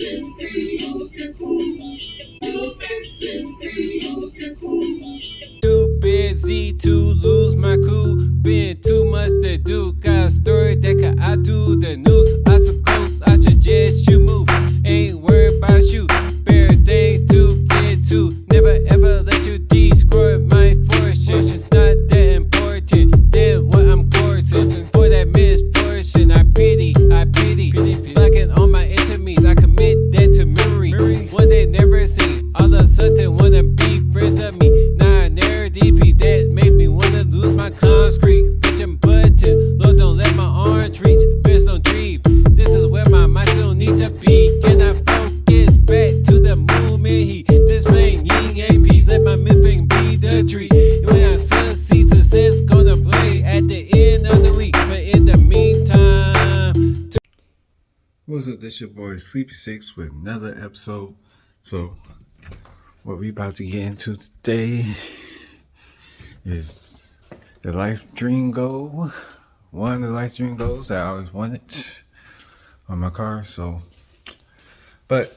Too busy to lose my cool. Been too much to do. Got a story that can I do the news. I suppose I suggest you move. Ain't worried about you. Bare things to get to. Never ever let you destroy my fortune. Not that important. Then what I'm coursing for that misfortune. I pity. Blocking all my enemies. I commit that to memory. One they never seen. All of a sudden wanna be friends of me. Nah, never DP that made me wanna lose my concrete. Bitch, I'm button. Lord, don't let my arms reach. Fist don't dream. This is where my mind still need to be. Can I focus back to the movement? He this man ying ain't peace. Let my midfinger be the treat. When I see success gonna play at the end of the week. But in the meantime, What's up? This your boy Sleepy Six with another episode. So, what we about to get into today is the life dream goal. One of the life dream goals that I always wanted on my car. So, but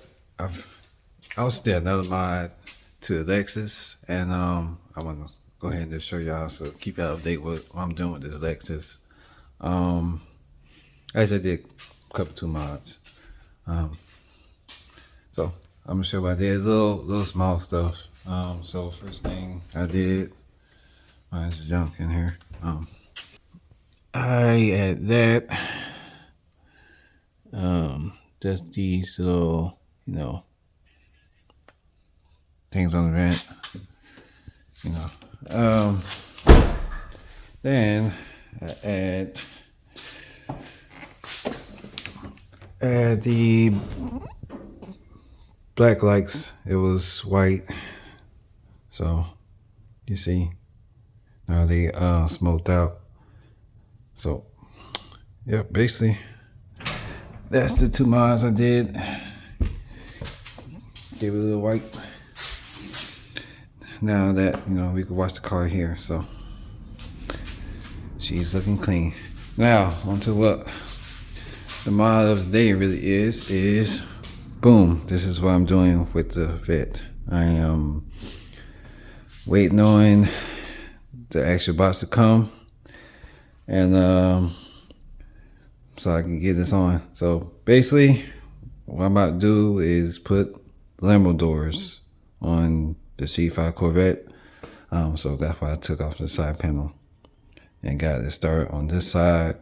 I'll still another mod to the Lexus, and I want to go ahead and just show y'all. So keep y'all update what I'm doing with this Lexus. As I did a couple two mods. So I'm gonna show what I did. Little small stuff. So first thing I did, there's junk in here. I add that. Just these little, things on the vent. Then I add the black lights. It was white, so you see now they smoked out. So yeah, basically that's the two mods I did. Give it a little white. Now that we can watch the car here, so she's looking clean. Now onto what the mod of the day really is boom. This is what I'm doing with the Vet. I am waiting on the actual box to come, and so I can get this on. So basically what I'm about to do is put Lambo doors on the C5 Corvette. So that's why I took off the side panel and got it started on this side.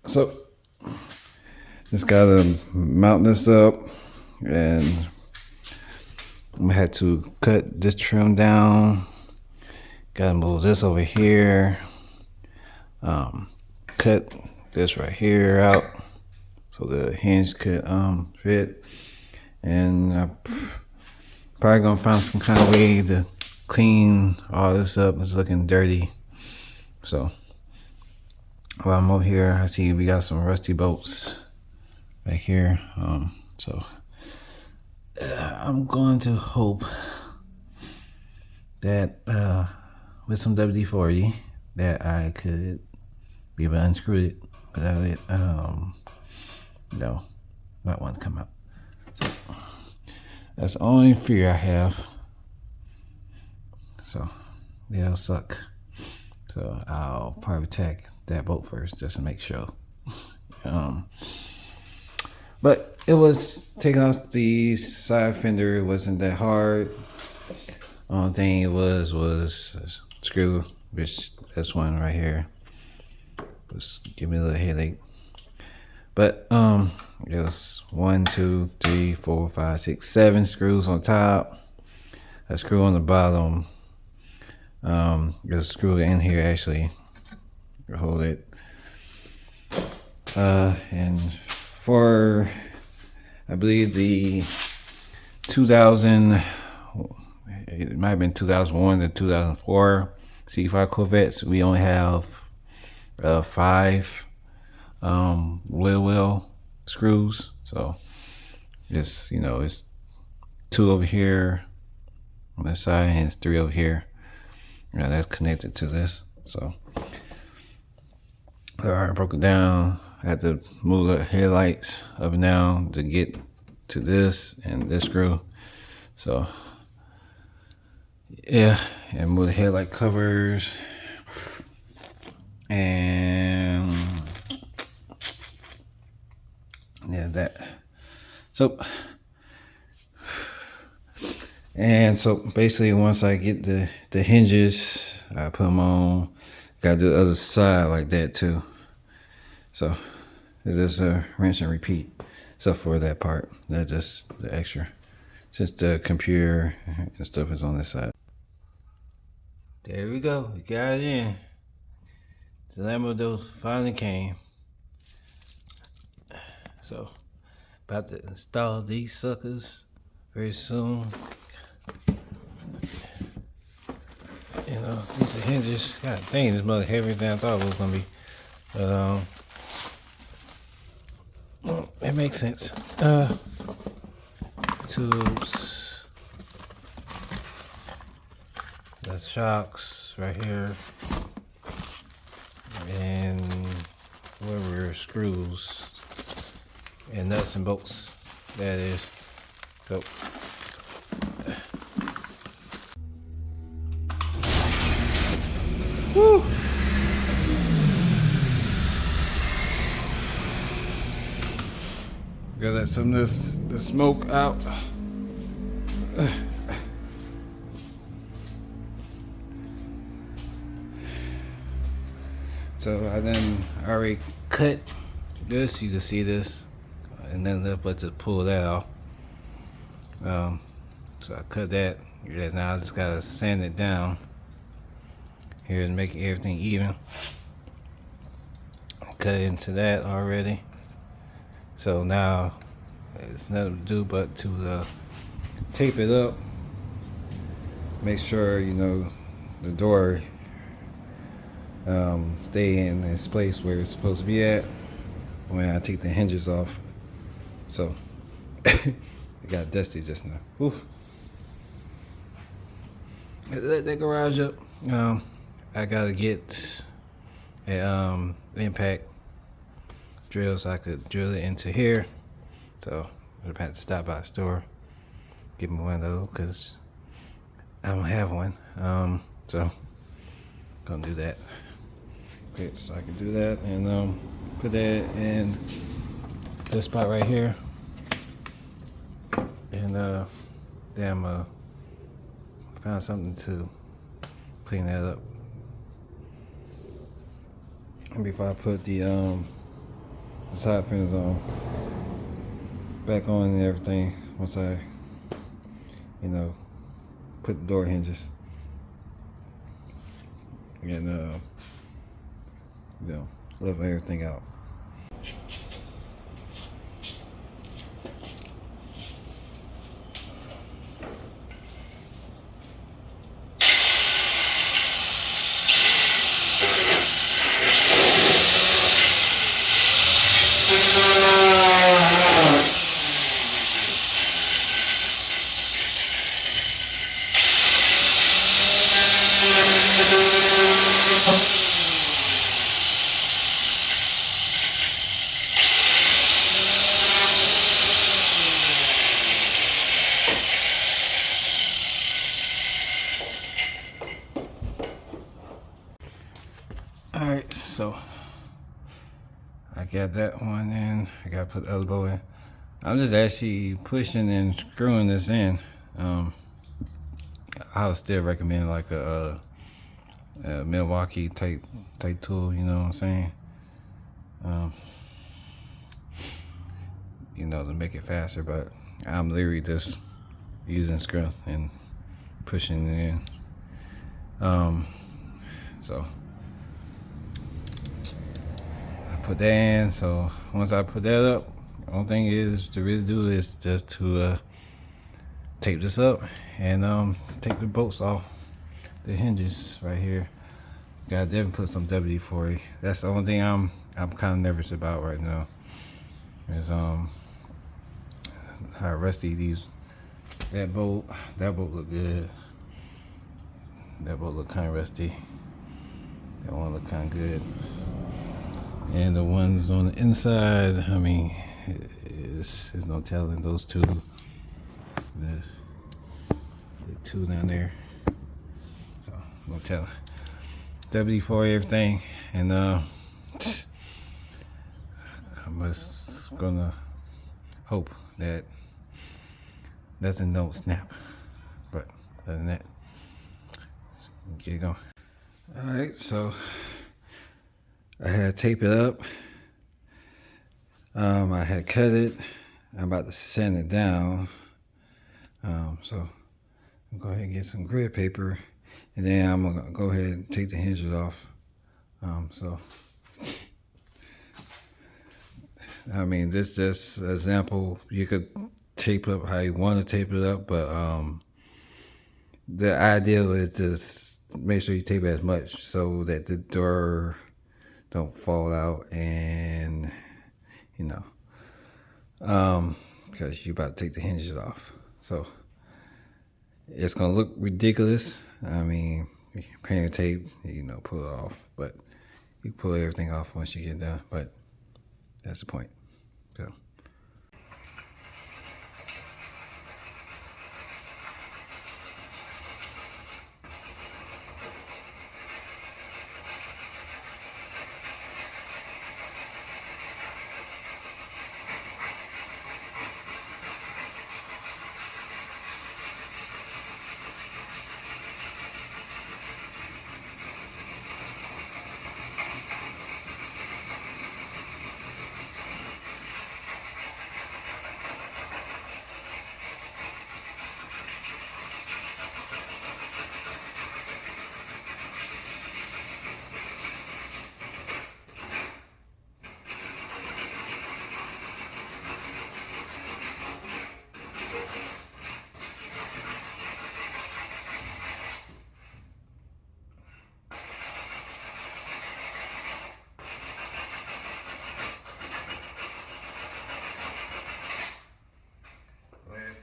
So just gotta mount this up, and I'm gonna have to cut this trim down. Gotta move this over here. Cut this right here out so the hinge could fit, and I'm probably gonna find some kind of way to clean all this up. It's looking dirty. So while I'm over here, I see we got some rusty bolts back here. So I'm going to hope that with some WD-40 that I could be able to unscrew it without it not want to come out. So that's the only fear I have. So they'll suck. So I'll probably tack that bolt first just to make sure. But it was taking off the side fender. It wasn't that hard. Only thing it was a screw, which this one right here was giving me a little headache. But it was 1, 2, 3, 4, 5, 6, 7 screws on top. A screw on the bottom. There's a screw in here actually to hold it. And for I believe the 2000, it might have been 2001 to 2004 C5 Corvettes, we only have 5 wheel screws. So it's it's 2 over here on this side and it's 3 over here. That's connected to this. So I broke it down. I had to move the headlights up and down to get to this and this screw. So yeah, and move the headlight covers and yeah, that. So basically, once I get the hinges, I put them on. Gotta do the other side like that too. So it is a rinse and repeat. Except for that part, that's just the extra. Since the computer and stuff is on this side. There we go. We got it in. The Lambo finally came. So about to install these suckers very soon. You know, these are hinges. God dang, this mother heavier than I thought it was gonna be. But it makes sense. Tubes. The shocks right here. And whatever screws and nuts and bolts that is. So woo. Gotta let some of the smoke out. So I already cut this. You can see this, and then left but to pull that off. So I cut that. Now I just gotta sand it down here and make everything even. Cut into that already. So now there's nothing to do but to tape it up. Make sure the door stay in its place where it's supposed to be at when I take the hinges off. So it got dusty just now. Oof. Let that garage up. I gotta get a impact drill so I could drill it into here. So I had to stop by the store, get me one of those because I don't have one. So gonna do that. Okay, so I can do that and put that in this spot right here. And found something to clean that up. And before I put the side fenders on, back on and everything, once I, put the door hinges. And level everything out. Alright, so I got that one in. I gotta put the elbow in. I'm just actually pushing and screwing this in. I would still recommend like a Milwaukee type tool, you know what I'm saying? To make it faster, but I'm literally just using screw and pushing it in. So I put that in. So once I put that up, the only thing is to really do is just to tape this up and take the bolts off the hinges right here. Gotta definitely put some WD-40. That's the only thing I'm kind of nervous about right now. Is how rusty that bolt look good. That bolt look kind of rusty. That one look kind of good. And the ones on the inside, I mean, there's no telling those two. The two down there. So, no telling. WD-40 everything. And I'm just gonna hope that nothing don't snap. But other than that, get it going. Alright, so I had to tape it up. I had cut it. I'm about to sand it down. So I'll go ahead and get some grit paper, and then I'm gonna go ahead and take the hinges off. So I mean, this just an example. You could tape it up how you want to tape it up, but the ideal is just make sure you tape it as much so that the door don't fall out, and you know, because you're about to take the hinges off. So it's gonna look ridiculous. I mean, painting tape, you know, pull it off, but you pull everything off once you get done. But that's the point. So.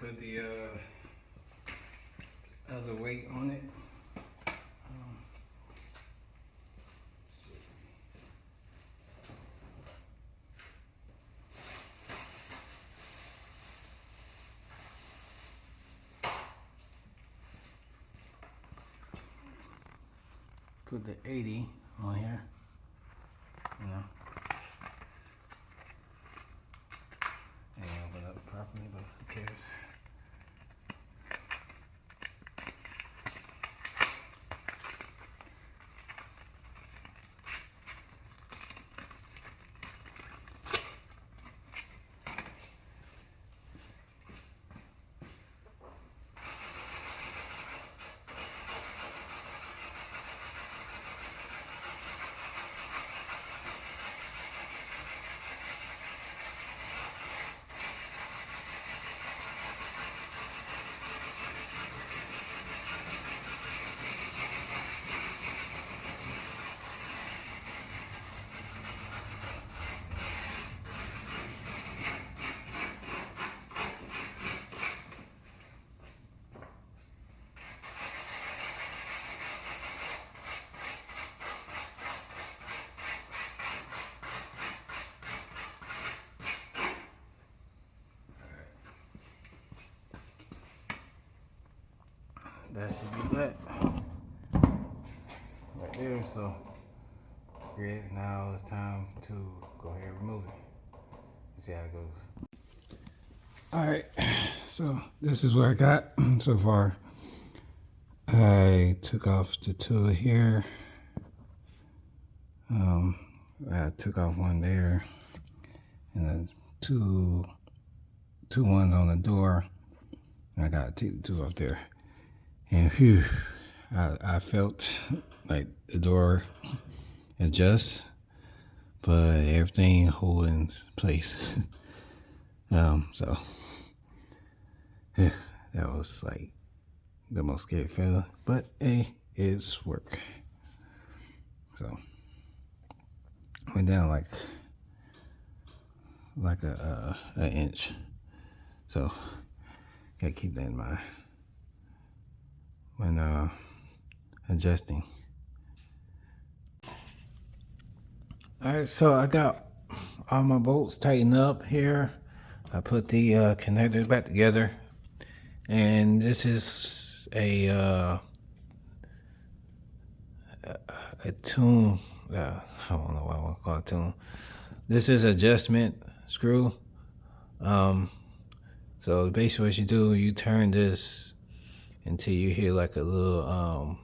Put the other weight on it. Put the 80 on here. You know. And open up properly, but who cares? That should be that right there. So it's great. Now it's time to go ahead and remove it. See how it goes. All right, so this is what I got so far. I took off the two here. I took off one there, and then two ones on the door. And I gotta take the two off there. And phew, I felt like the door adjusts, but everything holds in place. So that was like the most scary feeling, but hey, it's work. So went down like an inch. So gotta keep that in mind when adjusting. All right, so I got all my bolts tightened up here. I put the connectors back together, and this is a tune. I don't know why I want to call it tune. This is adjustment screw. So basically, what you do, you turn this until you hear like a little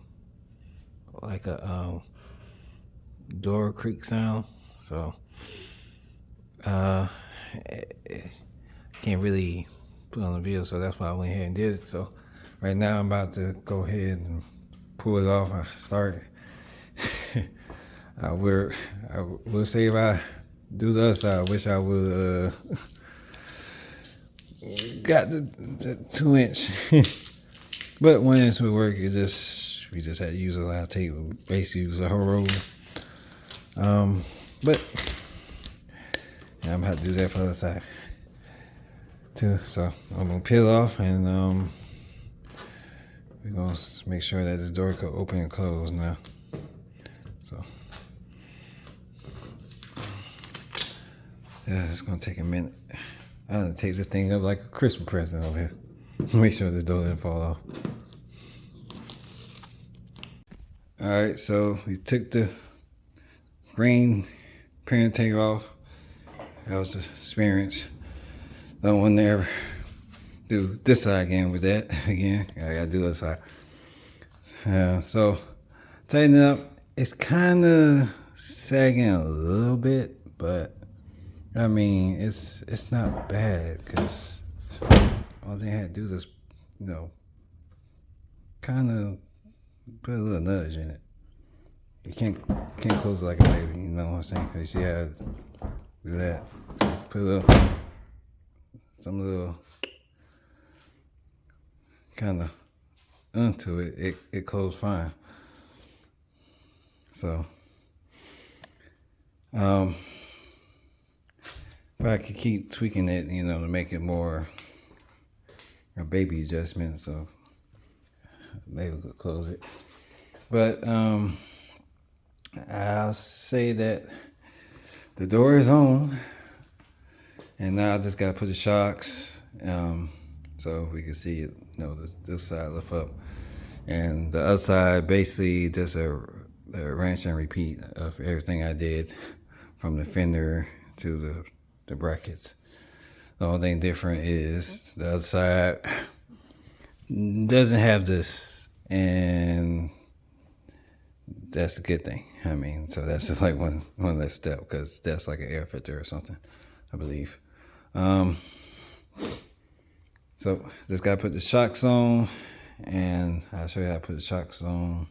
door creak sound. So can't really put on the video, so that's why I went ahead and did it. So right now I'm about to go ahead and pull it off. I start. I will say if I do the other side, I wish I would got the 2-inch, but 1-inch would work. We just had to use a lot of tape. Basically, use a whole roll. But yeah, I'm gonna have to do that for the other side too. So I'm gonna peel off, and we're gonna make sure that this door can open and close now. So yeah, it's gonna take a minute. I'm gonna tape this thing up like a Christmas present over here. Make sure this door didn't fall off. All right, so we took the green parent tank off. That was an experience. Don't want to ever do this side again with that again. I gotta do this side. So tighten it up. It's kind of sagging a little bit, but I mean it's not bad, because all they had to do is, kind of put a little nudge in it. You can't close it like a baby, you know what I'm saying? Cause you see how I do that. Put some little kind of onto it. It closed fine. So, if I could keep tweaking it, to make it more a baby adjustment, so maybe we could close it. But I'll say that the door is on, and now I just gotta put the shocks, so we can see it. This side lift up, and the other side basically just a rinse and repeat of everything I did from the fender to the brackets. The only thing different is the other side doesn't have this, and that's a good thing. I mean, so that's just like one less step, because that's like an air filter or something, I believe. So just gotta put the shocks on, and I'll show you how to put the shocks on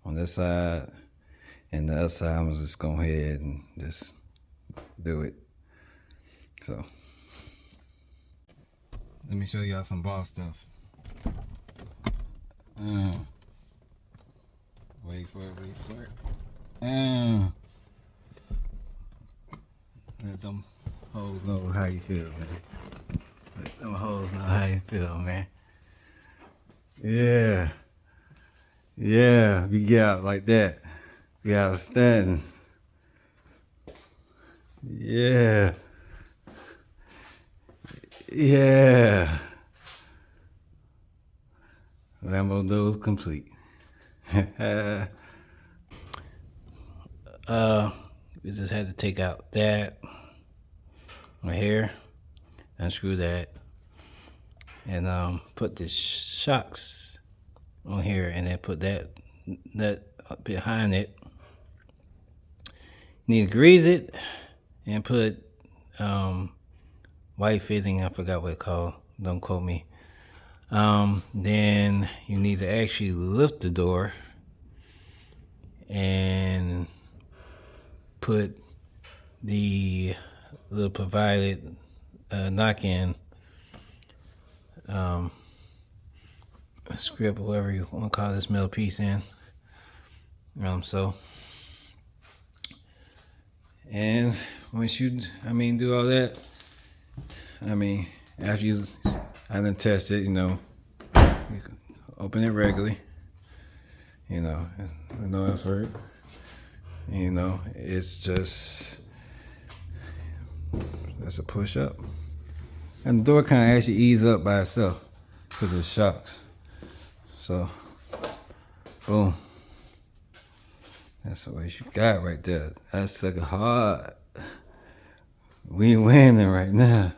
this side, and the other side I'm just go ahead and just do it. So let me show y'all some boss stuff. Wait for it. Let them hoes know how you feel, man. Let them hoes know how you feel, man. Yeah. We get out like that. We outstanding. Yeah. Lambo doors complete. We just had to take out that right here, unscrew that, and put the shocks on here, and then put that up behind it. You need to grease it and put white fitting. I forgot what it's called. Don't quote me. Then you need to actually lift the door and put the little provided knock-in script, whatever you want to call this metal piece in. And once you do all that, after I done test it, you can open it regularly, with no effort. You know, it's just, that's a push up. And the door kind of actually ease up by itself because of the shocks. So, boom. That's what you got right there. That's like hard. We winning right now.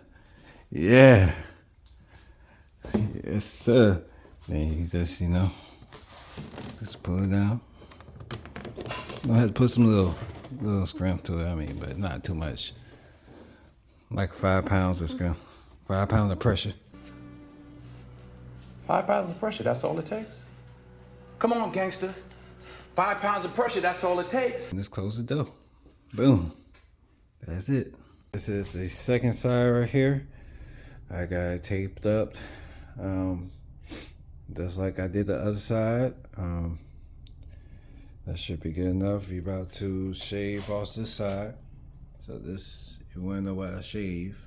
Yeah. Yes, sir. Man, you just, you know, just pull it down. I have to put some little scrimp to it. I mean, but not too much. Like 5 pounds of scrimp. 5 pounds of pressure. 5 pounds of pressure, that's all it takes? Come on, gangster. 5 pounds of pressure, that's all it takes. Just close the door. Boom. That's it. This is the second side right here. I got it taped up. Just like I did the other side. That should be good enough. You're about to shave off this side. So this, you wanna know what I shave.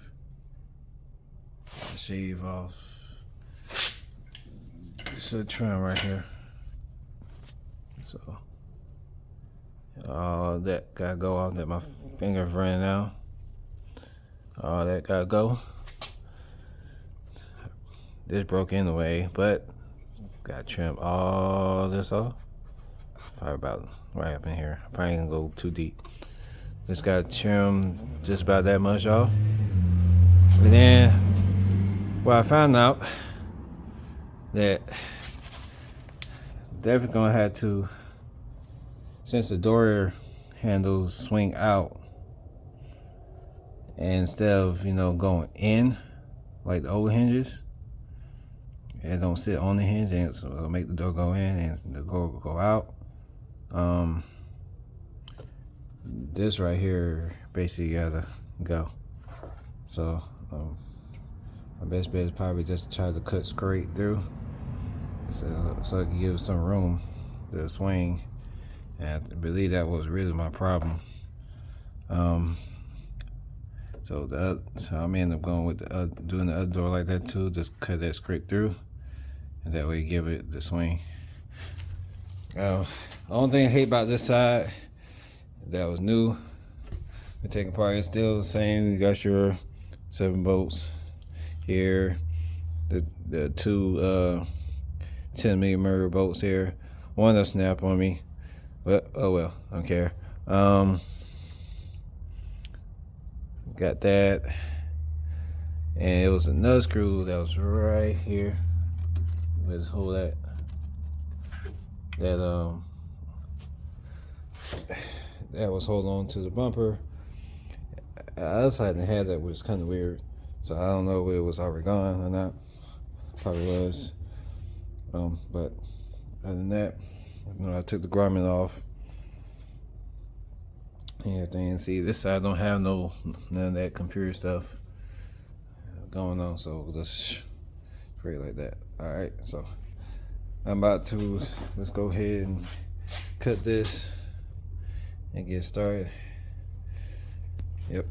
I shave off this little trim right here. So all that gotta go off, that my finger's running out. All that gotta go. This broke anyway, but gotta trim all this off. Probably about right up in here. I probably ain't gonna go too deep. Just gotta trim just about that much off. And then, well, I found out that definitely gonna have to, since the door handles swing out, and instead of, you know, going in like the old hinges, it don't sit on the hinge, and so it'll make the door go in and the door will go out. This right here basically gotta go. So my best bet is probably just try to cut straight through, so it can give some room to swing. And I believe that was really my problem. So I'm end up going with doing the other door like that too. Just cut that straight through, and that way give it the swing. The only thing I hate about this side that was new, we're taking apart, it's still the same. You got your 7 bolts here, the two 10mm bolts here. One that snapped on me, but oh well, I don't care. Got that, and it was another screw that was right here. Let's hold that was holding on to the bumper. I also hadn't had that, which was kind of weird. So I don't know if it was already gone or not. Probably was. But other than that, you know, I took the grommet off and everything. See, this side don't have none of that computer stuff going on, so just straight like that. All right, so I'm about to, let's go ahead and cut this and get started. Yep.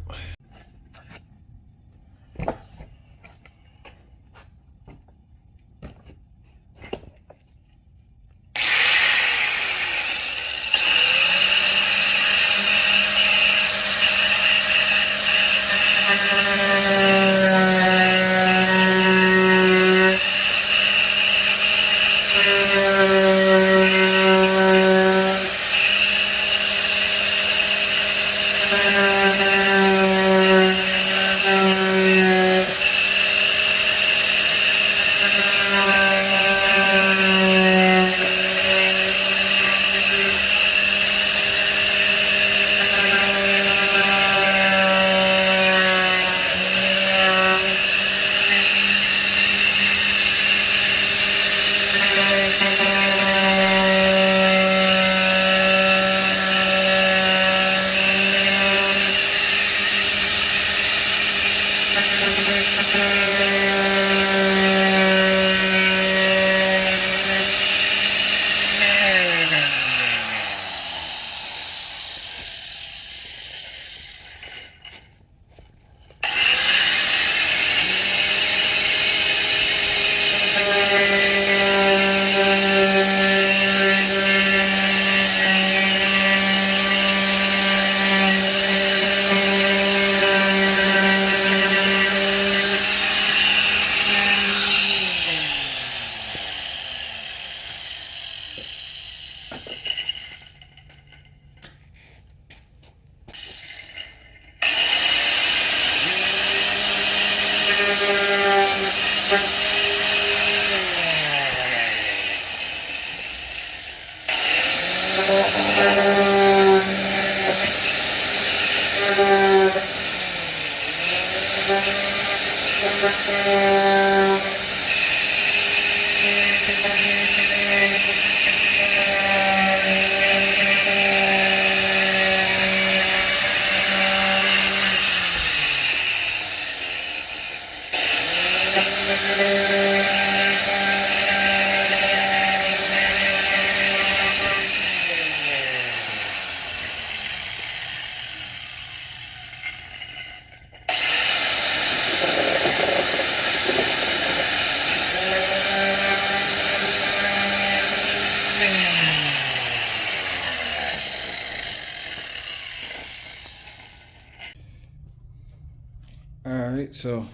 Alright, so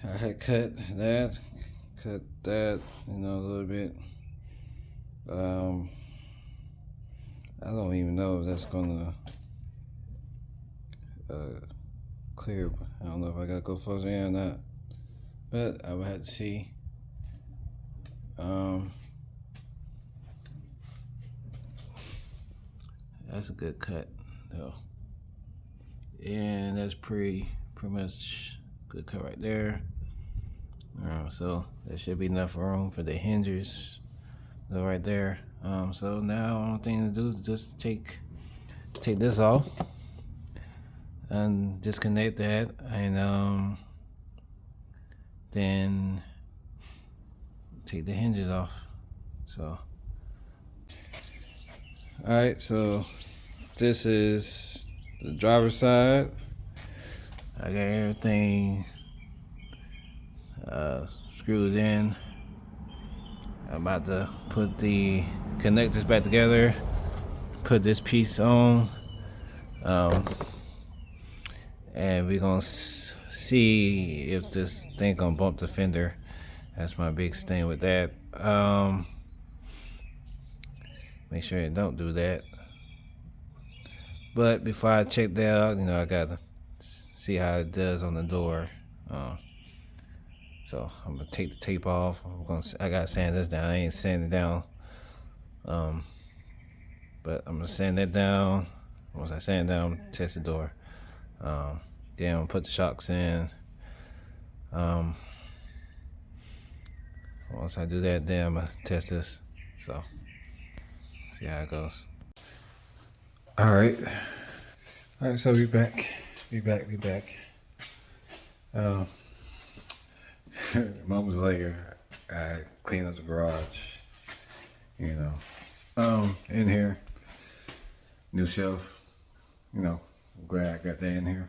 I had cut that, you know, a little bit. I don't even know if that's gonna clear. I don't know if I gotta go further in or not, but I would have to see. That's a good cut though, and that's pretty much good cut right there. So there should be enough room for the hinges right there. So now the only thing to do is just take this off and disconnect that, and then take the hinges off. So alright, so this is the driver's side. I got everything screws in. I'm about to put the connectors back together, put this piece on, and we're gonna see if this thing gonna bump the fender. That's my big thing with that. Make sure it don't do that. But before I check that out, you know, I gotta see how it does on the door. So I'm gonna take the tape off. I gotta sand this down. I ain't sanding it down. But I'm gonna sand that down. Once I sand it down, test the door. Then I'm gonna put the shocks in. Once I do that, then I'm gonna test this. So see how it goes. All right. So we back. Moments later, I cleaned up the garage. You know, in here, new shelf. You know, I'm glad I got that in here.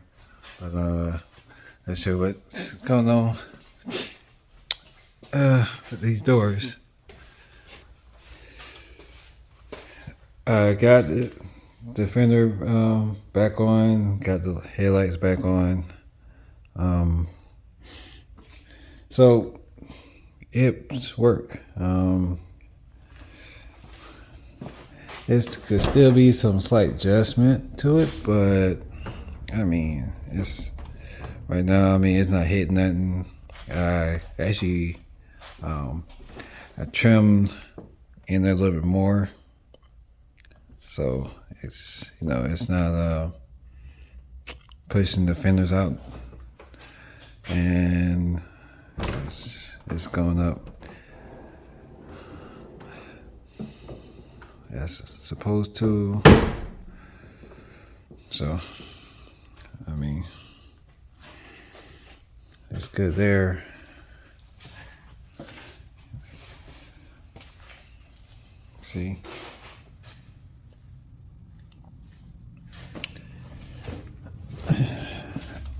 But let's show what's going on with these doors. I got the fender back on, got the headlights back on. So it's work. It could still be some slight adjustment to it, but I mean, it's right now. I mean, it's not hitting nothing. I actually, I trimmed in there a little bit more, so it's, you know, it's not pushing the fenders out, and it's going up. That's supposed to. So, I mean, it's good there. See?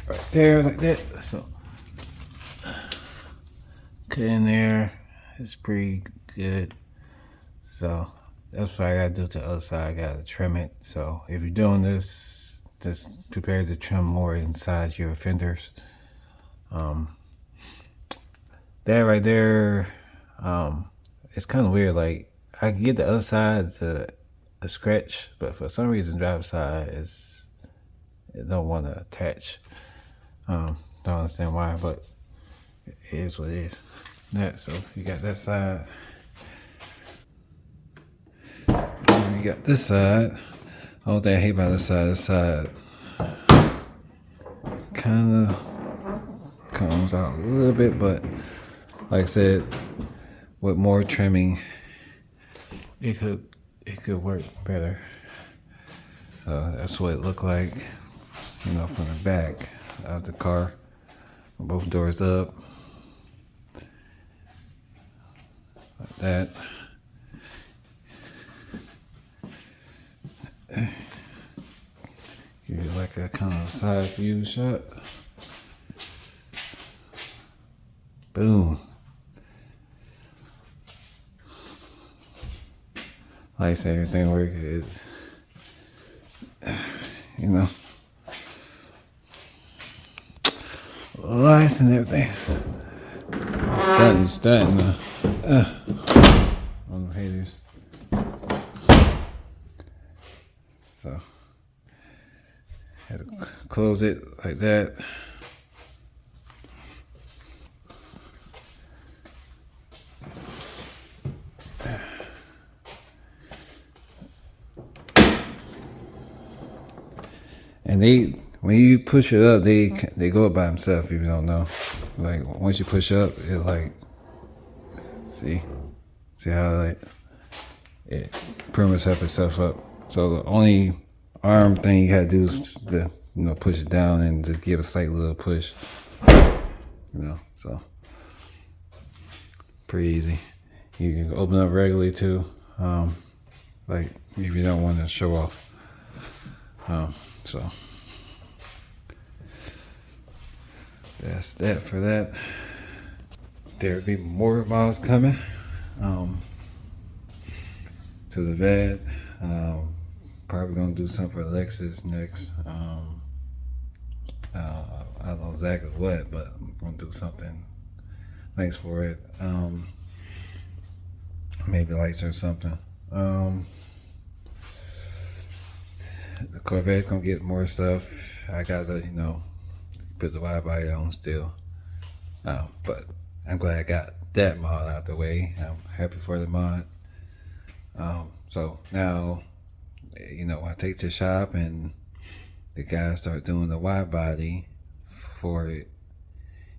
Right there, like that. So, cut in there. It's pretty good. So, that's what I gotta do to the other side. I gotta trim it. So, if you're doing this, just prepare to trim more inside your fenders. That right there, it's kind of weird. Like, I can get the other side to a scratch, but for some reason, driver's side it don't want to attach. Don't understand why, but it is what it is. That, so you got that side. And you got this side. The only thing I hate about this side kind of comes out a little bit, but like I said, with more trimming, it could work better. So that's what it looked like, you know, from the back of the car. Both doors up, like that. Give you like a kind of side view shot. Boom. Like I said, everything works. You know, lights and everything. Stunting. On the haters. So, had to close it like that. And when you push it up, they go up by themselves. If you don't know, like once you push up, it like see how like it pretty much helps itself up. So the only arm thing you gotta do is to push it down and just give a slight little push. So pretty easy. You can open up regularly too, like if you don't want to show off. So that's that for that. There'll be more models coming to the vet. Probably gonna do something for Lexus next. I don't know exactly what, but I'm gonna do something. Thanks for it. Maybe lights or something. The Corvette gonna get more stuff. I gotta, put the wide body on still. But I'm glad I got that mod out the way. I'm happy for the mod. So now, I take to the shop and the guys start doing the wide body for it.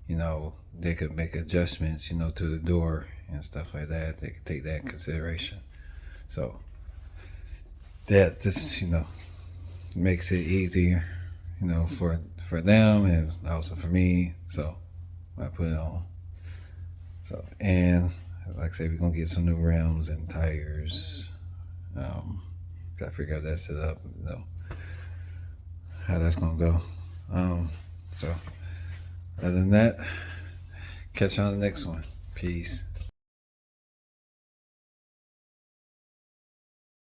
They could make adjustments, to the door and stuff like that. They could take that in consideration. So that just, makes it easier, for them and also for me. So I put it on. So, and like I said, we're gonna get some new rims and tires. Gotta figure out that setup, how that's gonna go. So other than that, catch you on the next one. Peace.